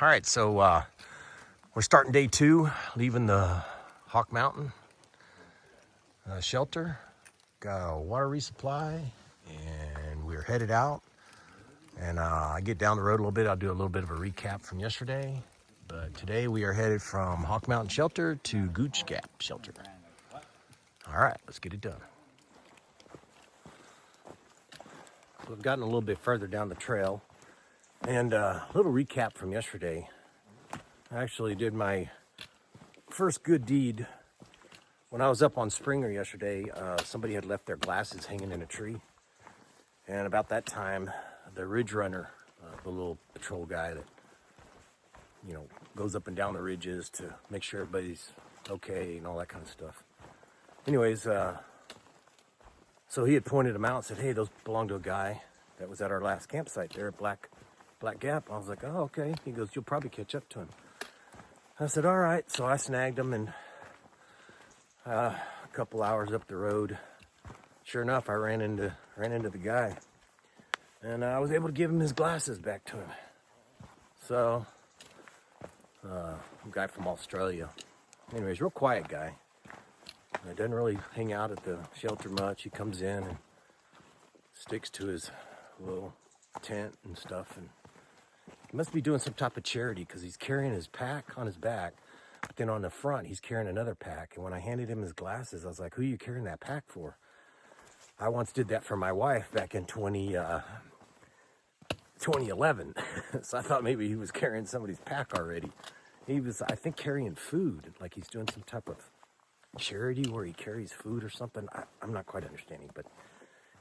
All right, so we're starting day 2, leaving the Hawk Mountain shelter. Got a water resupply, and we're headed out. And I get down the road a little bit. I'll do a little bit of a recap from yesterday. But today we are headed from Hawk Mountain Shelter to Gooch Gap Shelter. All right, let's get it done. We've gotten a little bit further down the trail. And a little recap from yesterday. I actually did my first good deed. When I was up on Springer yesterday, somebody had left their glasses hanging in a tree. And about that time, the ridge runner, the little patrol guy that, goes up and down the ridges to make sure everybody's okay and all that kind of stuff. Anyways, so he had pointed them out and said, hey, those belong to a guy that was at our last campsite there at Black Gap. I was like, oh, okay. He goes, you'll probably catch up to him. I said, all right. So I snagged him, and a couple hours up the road, sure enough, I ran into the guy, and I was able to give him his glasses back to him. So, a guy from Australia. Anyways, real quiet guy. He doesn't really hang out at the shelter much. He comes in and sticks to his little tent and stuff, and he must be doing some type of charity because he's carrying his pack on his back, but then on the front he's carrying another pack. And when I handed him his glasses, I was like, who are you carrying that pack for? I once did that for my wife back in 2011. So I thought maybe he was carrying somebody's pack already. He was, I think, carrying food, like he's doing some type of charity where he carries food or something. I'm not quite understanding, but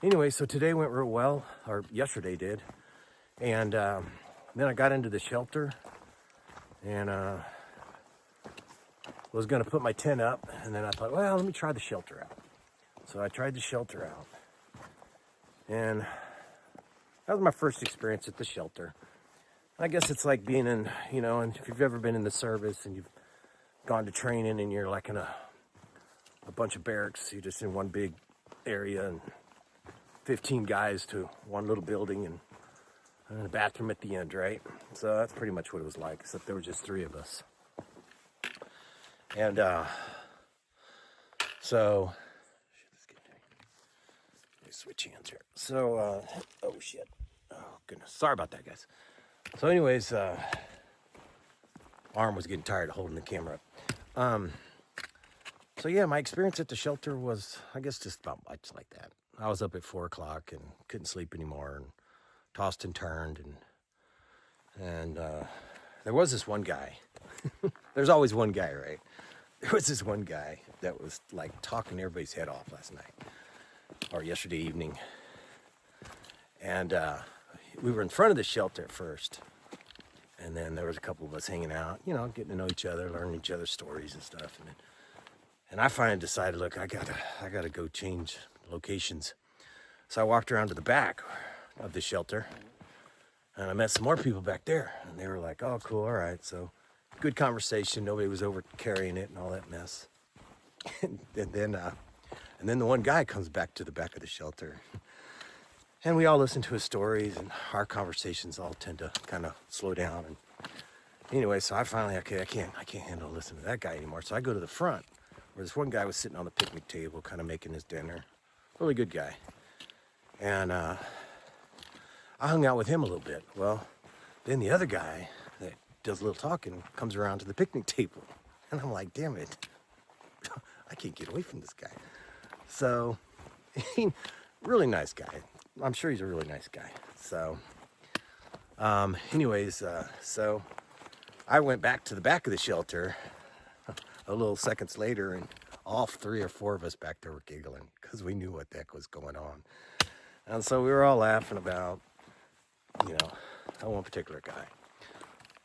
anyway, so today went real well, or yesterday did. And then I got into the shelter and was going to put my tent up, and then I thought, well, let me try the shelter out. So I tried the shelter out, and that was my first experience at the shelter. I guess it's like being in, and if you've ever been in the service and you've gone to training and you're like in a bunch of barracks, you're just in one big area and 15 guys to one little building and a bathroom at the end, right? So that's pretty much what it was like, except there were just 3 of us. And so, let me switch hands here. So, oh shit. Oh goodness. Sorry about that, guys. So anyways, arm was getting tired of holding the camera up. So yeah, my experience at the shelter was, I guess, just about much like that. I was up at 4 o'clock and couldn't sleep anymore, and tossed and turned, and there was this one guy. There's always one guy, right? There was this one guy that was like talking everybody's head off last night or yesterday evening, and we were in front of the shelter at first, and then there was a couple of us hanging out, getting to know each other, learning each other's stories and stuff, and I finally decided, look, I gotta go change locations. So I walked around to the back of the shelter, and I met some more people back there, and they were like, oh, cool, all right. So good conversation. Nobody was over carrying it and all that mess. and then the one guy comes back to the back of the shelter, and we all listen to his stories, and our conversations all tend to kind of slow down. And anyway, so I finally, okay, I can't handle listening to that guy anymore. So I go to the front where this one guy was sitting on the picnic table, kind of making his dinner. Really good guy. And I hung out with him a little bit. Well, then the other guy that does a little talking comes around to the picnic table. And I'm like, damn it. I can't get away from this guy. So, really nice guy. I'm sure he's a really nice guy. So, anyways, so I went back to the back of the shelter a little seconds later, and all 3 or 4 of us back there were giggling because we knew what the heck was going on. And so we were all laughing about, that one particular guy.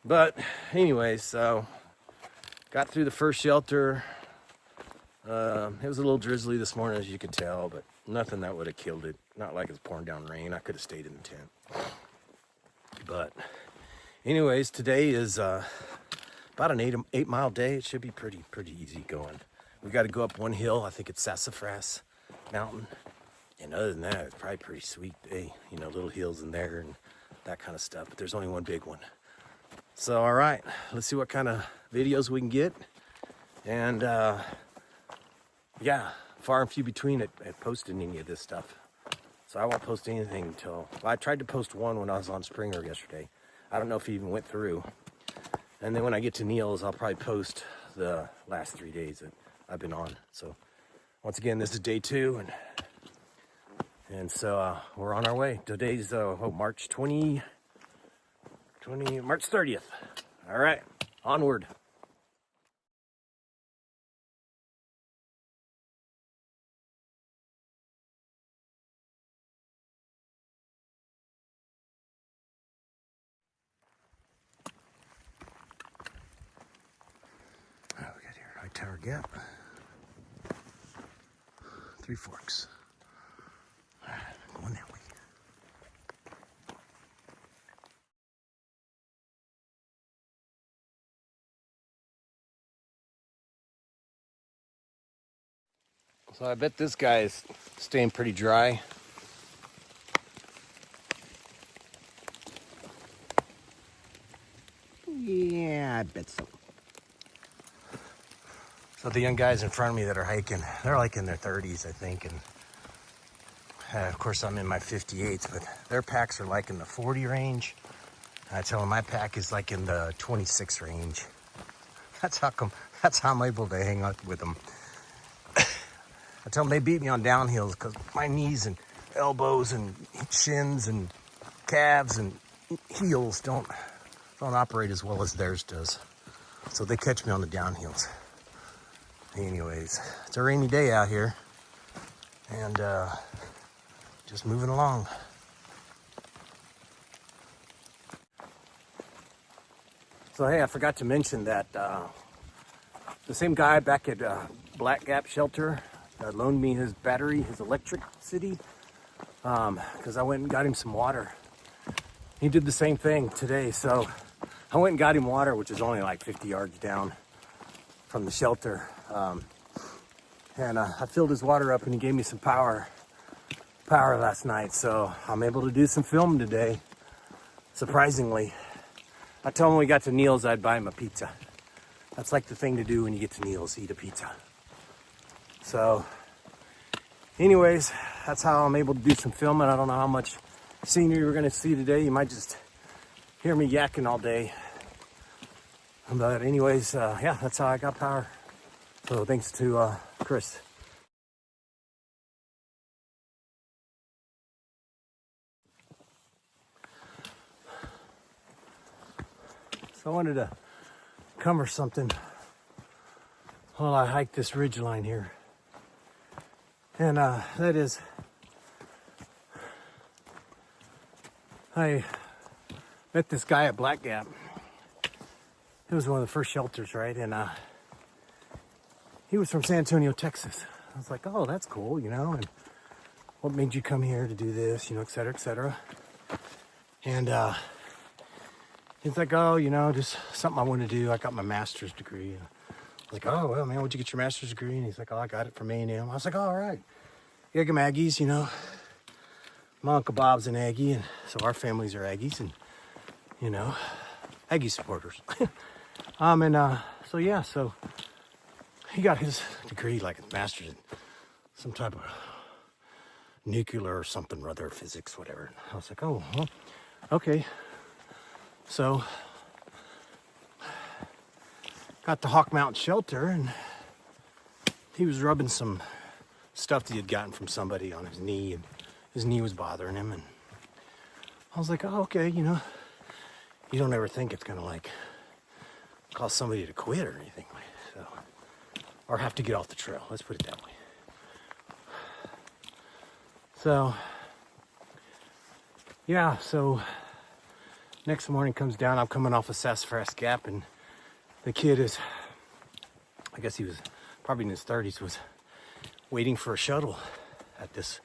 But anyway, so got through the first shelter. It was a little drizzly this morning, as you could tell, but nothing that would have killed it. Not like it's pouring down rain. I could have stayed in the tent. But anyways, today is about an 8-mile day. It should be pretty easy going. We got to go up one hill. I think it's Sassafras Mountain. And other than that, it's probably a pretty sweet day. Little hills in there and that kind of stuff. But there's only one big one. So, all right, let's see what kind of videos we can get. And yeah, far and few between at posting any of this stuff. So I won't post anything until, well, I tried to post one when I was on Springer yesterday. I don't know if he even went through. And then when I get to Neil's, I'll probably post the last 3 days that I've been on. So once again, this is day 2. And so we're on our way. Today's March 30th. All right, onward. We got here High Tower Gap, Three Forks. All right, going that way. So I bet this guy is staying pretty dry. Yeah, I bet so. So the young guys in front of me that are hiking, they're like in their 30s, I think. And of course, I'm in my 58s, but their packs are like in the 40 range. I tell them my pack is like in the 26 range. That's how I'm able to hang out with them. I tell them they beat me on downhills because my knees and elbows and shins and calves and heels don't operate as well as theirs does. So they catch me on the downhills. Anyways, it's a rainy day out here and just moving along. So hey, I forgot to mention that the same guy back at Black Gap Shelter loaned me his battery, his electricity, because I went and got him some water. He did the same thing today, so I went and got him water, which is only like 50 yards down from the shelter. And I filled his water up and he gave me some power last night, so I'm able to do some film today, surprisingly. I told him when we got to Neil's I'd buy him a pizza. That's like the thing to do when you get to Neil's, eat a pizza. So anyways, that's how I'm able to do some filming. I don't know how much scenery we're gonna see today. You might just hear me yakking all day. But anyways, yeah, that's how I got power. So thanks to Chris. So I wanted to cover something while I hike this ridge line here. And that is, I met this guy at Black Gap. It was one of the first shelters, right? And he was from San Antonio, Texas. I was like, oh, that's cool, you know, and what made you come here to do this, you know, et cetera, et cetera. And he's like, oh, you know, just something I want to do. I got my master's degree. And I was like, oh, well, man, where'd you get your master's degree? And he's like, oh, I got it from A&M. I was like, oh, all right. Yeah, I'm Aggies, you know. My Uncle Bob's an Aggie, and so our families are Aggies, and, you know, Aggie supporters. So yeah, so he got his degree, like a master's in some type of nuclear or something or other, physics, whatever. I was like, oh, well, okay. So got to Hawk Mountain Shelter, and he was rubbing some stuff that he had gotten from somebody on his knee, and his knee was bothering him. And I was like, oh, okay, you know, you don't ever think it's gonna like cause somebody to quit or anything, so, or have to get off the trail. Let's put it that way. So, yeah, so next morning comes down. I'm coming off of Sassafras Gap, and the kid is, I guess he was probably in his 30s, was waiting for a shuttle at this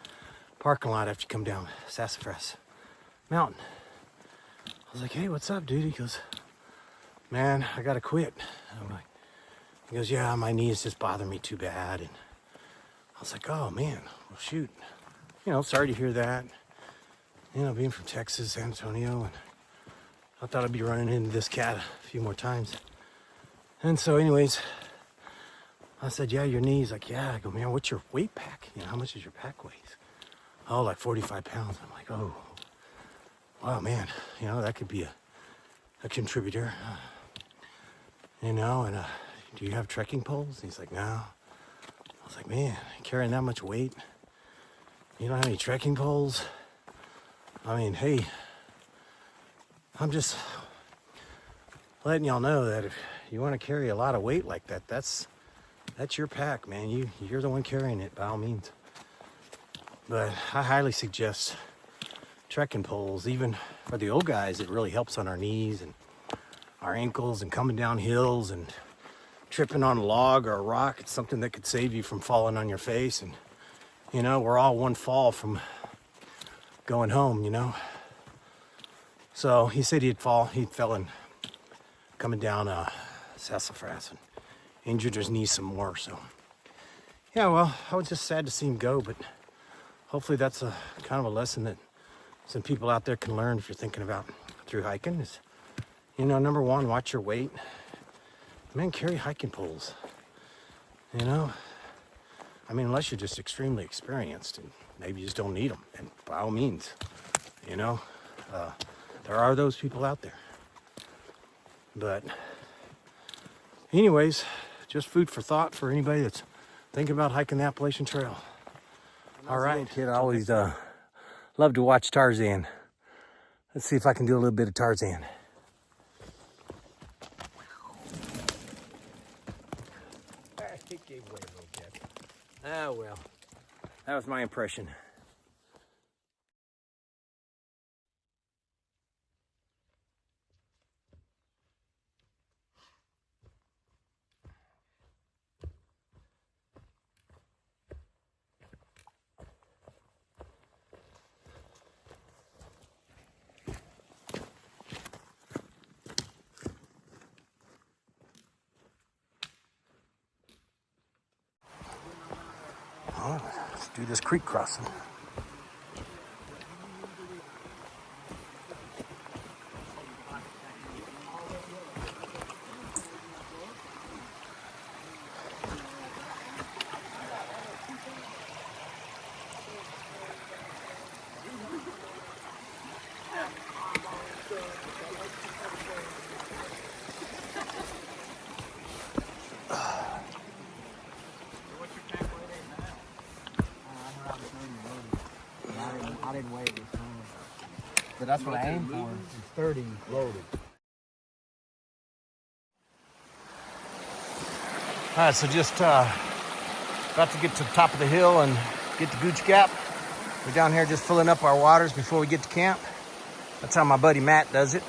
parking lot after you come down Sassafras Mountain. I was like, hey, what's up, dude? He goes, man, I gotta quit. And I'm like, he goes, yeah, my knee is just bothering me too bad. And I was like, oh man, well shoot. You know, sorry to hear that. You know, being from Texas, San Antonio, and I thought I'd be running into this cat a few more times. And so anyways, I said, yeah, your knees. Like, yeah. I go, man, what's your weight pack? You know, how much is your pack weight? Oh, like 45 pounds. I'm like, oh, wow, man. You know, that could be a contributor. You know, and do you have trekking poles? He's like, no. I was like, man, carrying that much weight? You don't have any trekking poles? I mean, hey, I'm just letting y'all know that if you want to carry a lot of weight like that, that's your pack, man. You're the one carrying it, by all means. But I highly suggest trekking poles. Even for the old guys, it really helps on our knees and our ankles and coming down hills and tripping on a log or a rock. It's something that could save you from falling on your face. And, you know, we're all one fall from going home, you know. So he said he fell in coming down Sassafras and injured his knee some more. So, yeah, well, I was just sad to see him go, but hopefully that's a kind of a lesson that some people out there can learn if you're thinking about through hiking is, you know, number one, watch your weight. Man, carry hiking poles. You know, I mean, unless you're just extremely experienced and maybe you just don't need them. And by all means, you know, there are those people out there. But anyways, just food for thought for anybody that's thinking about hiking the Appalachian Trail. All right, kid, I always love to watch Tarzan. Let's see if I can do a little bit of Tarzan. It gave way a little bit. Oh, well, that was my impression. Well, let's do this creek crossing. I didn't weigh it this time. But that's what I aim for. It's 30 loaded. All right, so just about to get to the top of the hill and get to Gooch Gap. We're down here just filling up our waters before we get to camp. That's how my buddy Matt does it.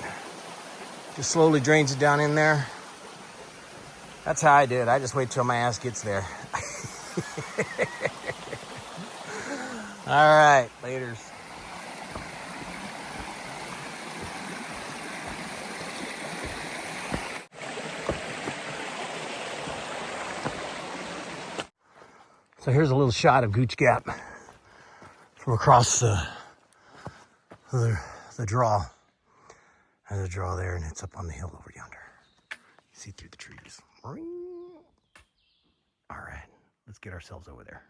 Just slowly drains it down in there. That's how I do it. I just wait till my ass gets there. All right, laters. So here's a little shot of Gooch Gap from across the draw. There's a draw there, and it's up on the hill over yonder. You see through the trees. All right, let's get ourselves over there.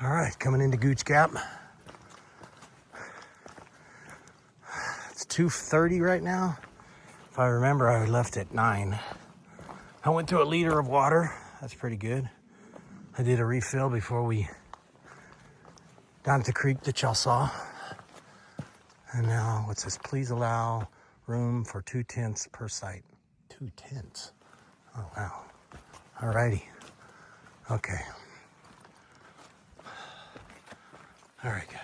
All right, coming into Gooch Gap. It's 2:30 right now. If I remember, I left at 9. I went through a liter of water. That's pretty good. I did a refill before we down at the creek that y'all saw. And now, what's this? Please allow room for 2 tents per site. 2 tents? Oh, wow. All righty. Okay. All right, guys.